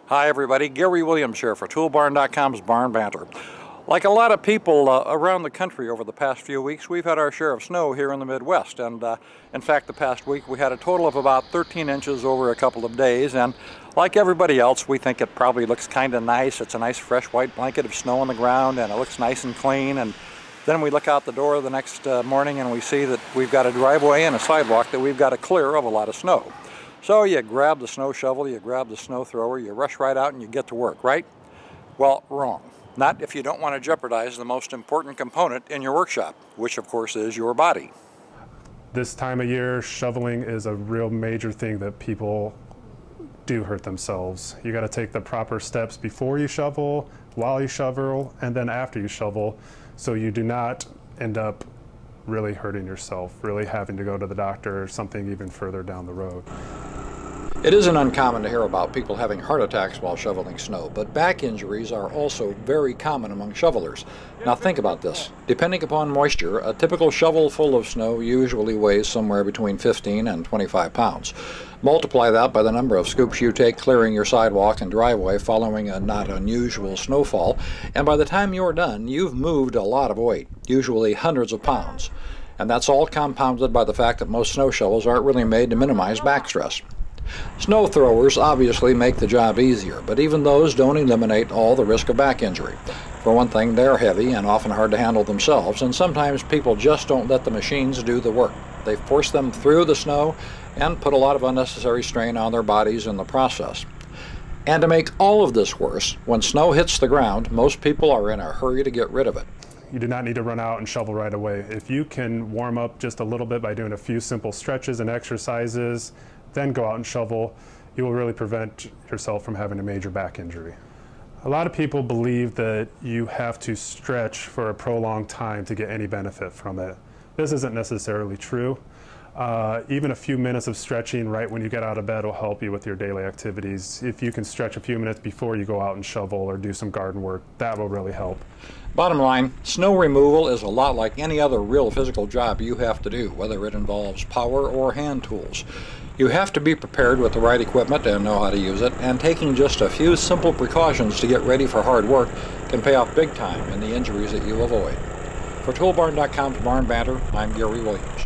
Hi everybody, Gary Williams here for Toolbarn.com's Barn Banter. Like a lot of people around the country over the past few weeks, we've had our share of snow here in the Midwest, and in fact the past week we had a total of about 13 inches over a couple of days, and like everybody else we think it probably looks kind of nice. It's a nice fresh white blanket of snow on the ground and it looks nice and clean, and then we look out the door the next morning and we see that we've got a driveway and a sidewalk that we've got to clear of a lot of snow. So you grab the snow shovel, you grab the snow thrower, you rush right out and you get to work, right? Well, wrong. Not if you don't want to jeopardize the most important component in your workshop, which of course is your body. This time of year, shoveling is a real major thing that people do hurt themselves. You got to take the proper steps before you shovel, while you shovel, and then after you shovel, so you do not end up really hurting yourself, really having to go to the doctor or something even further down the road. It isn't uncommon to hear about people having heart attacks while shoveling snow, but back injuries are also very common among shovelers. Now think about this. Depending upon moisture, a typical shovel full of snow usually weighs somewhere between 15 and 25 pounds. Multiply that by the number of scoops you take clearing your sidewalk and driveway following a not unusual snowfall, and by the time you're done, you've moved a lot of weight, usually hundreds of pounds. And that's all compounded by the fact that most snow shovels aren't really made to minimize back stress. Snow throwers obviously make the job easier, but even those don't eliminate all the risk of back injury. For one thing, they're heavy and often hard to handle themselves, and sometimes people just don't let the machines do the work. They force them through the snow and put a lot of unnecessary strain on their bodies in the process. And to make all of this worse, when snow hits the ground, most people are in a hurry to get rid of it. You do not need to run out and shovel right away. If you can warm up just a little bit by doing a few simple stretches and exercises, then go out and shovel, you will really prevent yourself from having a major back injury. A lot of people believe that you have to stretch for a prolonged time to get any benefit from it. This isn't necessarily true. Even a few minutes of stretching right when you get out of bed will help you with your daily activities. If you can stretch a few minutes before you go out and shovel or do some garden work, that will really help. Bottom line, snow removal is a lot like any other real physical job you have to do, whether it involves power or hand tools. You have to be prepared with the right equipment and know how to use it, and taking just a few simple precautions to get ready for hard work can pay off big time in the injuries that you avoid. For Toolbarn.com's Barn Banter, I'm Gary Williams.